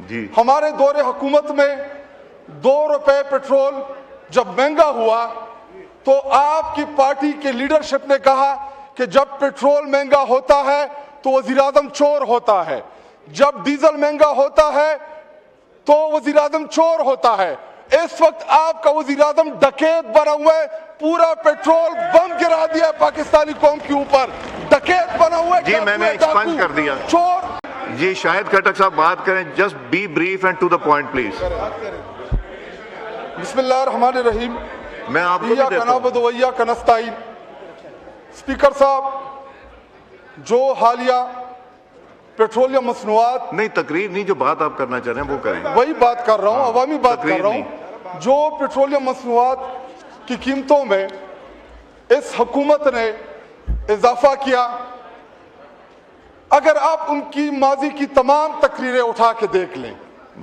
جی ہمارے دور حکومت میں 2 روپے پیٹرول جب مہنگا ہوا تو آپ کی پارٹی کے لیڈرشپ نے کہا کہ جب پیٹرول مہنگا ہوتا ہے تو وزیر اعظم چور ہوتا ہے، جب ڈیزل مہنگا ہوتا ہے تو وزیر اعظم چور ہوتا ہے۔ اس وقت آپ کا وزیر اعظم ڈکیت بنا ہوا ہے، پورا پیٹرول بم گرا دیا ہے پاکستانی قوم کے اوپر، ڈکیت بنا ہوا ہے۔ جی میں نے ایکسپنج کر دیا۔ چور۔ جی شاہد خٹک صاحب بات کریں، just be brief and to the point please. بسم اللہ الرحمن الرحیم۔ میں آپ کو بھی دیتا ہوں۔ نعبد و ایاک نستعین۔ اسپیکر صاحب، جو حالیہ پیٹرولیم مصنوعات، نہیں تقریر نہیں، جو بات آپ کرنا چاہ رہے ہیں وہ کریں۔ وہی بات کر رہا ہوں، عوامی بات کر رہا ہوں۔ جو پیٹرولیم مصنوعات کی قیمتوں میں اس حکومت نے اضافہ کیا، اگر آپ ان کی ماضی کی تمام تقریریں اٹھا کے دیکھ لیں،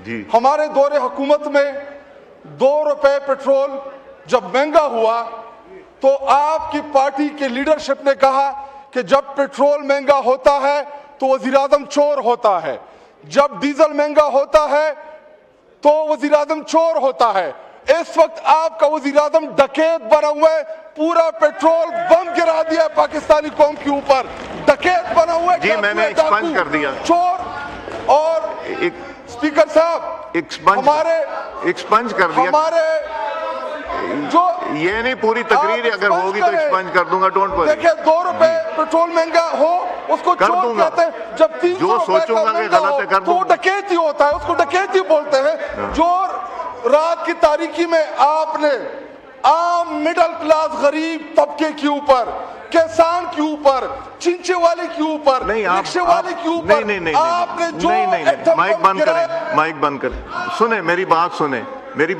جی ہمارے دور حکومت میں 2 روپے پیٹرول جب مہنگا ہوا تو آپ کی پارٹی کے لیڈرشپ نے کہا کہ جب پیٹرول مہنگا ہوتا ہے تو وزیر اعظم چور ہوتا ہے، جب ڈیزل مہنگا ہوتا ہے تو وزیر اعظم چور ہوتا ہے۔ اس وقت آپ کا وزیر اعظم ڈکیت بنا ہوا ہے، پورا پیٹرول بم گرا دیا ہے پاکستانی قوم کے اوپر، ڈکیت بنا ہوا ہے۔ جی میں نے ایکسپنج کر دیا۔ چور۔ اور اسپیکر صاحب، ایکسپنج کر دیا۔ ہمارے جو یہ نہیں پوری تقریر اگر ہوگی تو ایکسپنج کر دوں گا، ڈونٹ وری۔ دیکھیں 2 روپے پیٹرول مہنگا ہو اس کو چور کہتے ہیں، جب 300 روپے کا مہنگا ہو تو ڈکیتی ہوتا ہے، اس کو ڈکیتی بولتے ہیں۔ جو رات کی تاریکی میں آپ نے عام مڈل کلاس غریب طبقے کے اوپر، کسان کے اوپر، چنچے والے کے اوپر، رکشے والے کے اوپر آپ نے جو مائک بند کریں، مائک بند کریں، سنیں میری بات سنیں، میری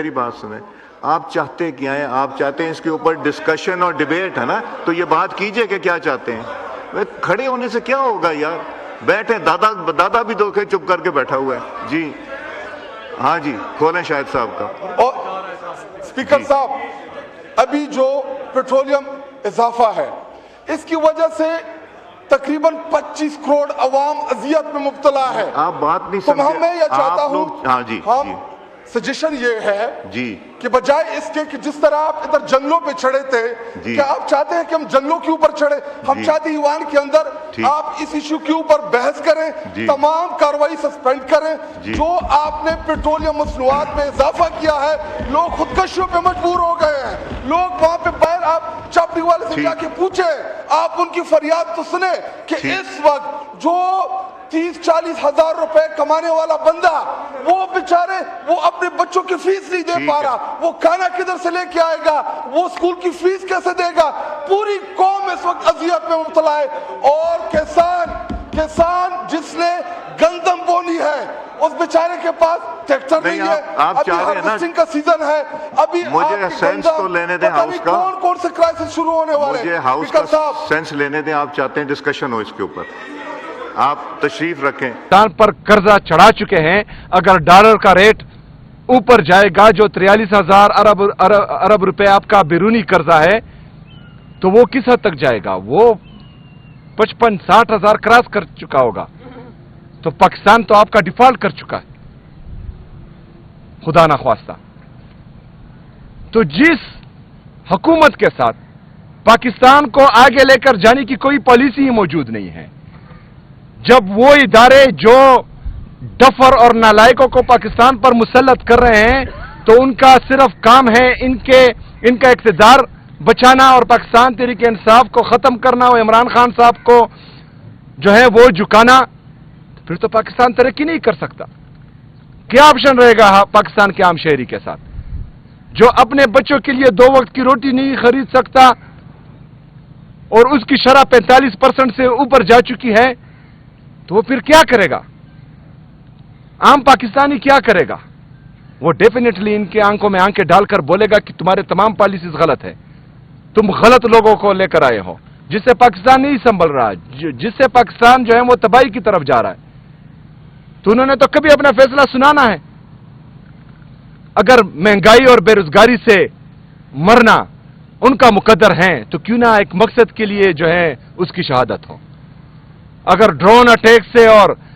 بات سنیں۔ آپ چاہتے کیا ہیں؟ آپ چاہتے ہیں اس کے اوپر ڈسکشن اور ڈیبیٹ ہے نا، تو یہ بات کیجئے کہ کیا چاہتے ہیں۔ کھڑے ہونے سے کیا ہوگا یار، بیٹھیں۔ دادا بھی دھوکے چپ کر کے بیٹھا ہوا ہے۔ جی ہاں جی کھولیں شاہد صاحب کا۔ اور اسپیکر صاحب، ابھی جو پیٹرولیم اضافہ ہے اس کی وجہ سے تقریباً 25 کروڑ عوام اذیت میں مبتلا ہے۔ آپ بات نہیں تو سمجھے۔ میں یہ چاہتا ہوں، ہاں جی سجیشن یہ ہے جی کہ بجائے اس کے کہ جس طرح آپ ادھر جنگلوں پہ چڑھے تھے، کیا آپ چاہتے ہیں کہ ہم جنگلوں کے اوپر چڑھے؟ ہم چاہتے ہیں ایوان کے اندر آپ اس ایشو کے اوپر بحث کریں، تمام کارروائی سسپینڈ کریں۔ جو آپ نے پیٹرولیم مصنوعات میں اضافہ کیا ہے، لوگ خودکشیوں پہ مجبور ہو گئے ہیں، لوگ وہاں پہ باہر، آپ چاپڑی والے سے جا کے پوچھیں، آپ ان کی فریاد تو سنیں کہ اس وقت جو 30-40 ہزار روپے کمانے والا بندہ، وہ بیچارے وہ اپنے بچوں کی فیس نہیں دے پا رہا، وہ کھانا کدھر سے لے کے آئے گا، وہ اسکول کی فیس کیسے دے گا؟ پوری قوم اس وقت اذیت میں مبتلا ہے۔ اور کسان جس نے گندم بونی ہے، اس بیچارے کے پاس ٹریکٹر نہیں ہے، ابھی ہارویسٹنگ کا سیزن ہے، ابھی مجھے سینس تو لینے دیں ہاؤس کا، کون سے کرائسس شروع ہونے والے ہیں۔ مجھے ہاؤس کا سینس لینے دیں۔ آپ چاہتے ہیں ڈسکشن ہو اس کے اوپر، آپ تشریف رکھیں۔ پاکستان پر قرضہ چڑھا چکے ہیں، اگر ڈالر کا ریٹ اوپر جائے گا، جو 43,000 ارب روپے آپ کا بیرونی قرضہ ہے، تو وہ کس حد تک جائے گا؟ وہ 55-60 ہزار کراس کر چکا ہوگا۔ تو پاکستان تو آپ کا ڈیفالٹ کر چکا ہے، خدا نخواستہ۔ تو جس حکومت کے ساتھ پاکستان کو آگے لے کر جانے کی کوئی پالیسی ہی موجود نہیں ہے، جب وہ ادارے جو ڈفر اور نالائکوں کو پاکستان پر مسلط کر رہے ہیں، تو ان کا صرف کام ہے ان کا اقتدار بچانا اور پاکستان تحریک انصاف کو ختم کرنا اور عمران خان صاحب کو جو ہے وہ جھکانا، پھر تو پاکستان ترقی نہیں کر سکتا۔ کیا آپشن رہے گا پاکستان کے عام شہری کے ساتھ جو اپنے بچوں کے لیے 2 وقت کی روٹی نہیں خرید سکتا اور اس کی شرح 45% سے اوپر جا چکی ہے؟ تو وہ پھر کیا کرے گا؟ عام پاکستانی کیا کرے گا؟ وہ ڈیفینیٹلی ان کے آنکھوں میں آنکھیں ڈال کر بولے گا کہ تمہارے تمام پالیسیز غلط ہے، تم غلط لوگوں کو لے کر آئے ہو، جس سے پاکستان نہیں سنبھل رہا، جس سے پاکستان جو ہے وہ تباہی کی طرف جا رہا ہے۔ تو انہوں نے تو کبھی اپنا فیصلہ سنانا ہے۔ اگر مہنگائی اور بے روزگاری سے مرنا ان کا مقدر ہے تو کیوں نہ ایک مقصد کے لیے جو ہے اس کی شہادت ہو۔ اگر ڈرون اٹیک سے اور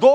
2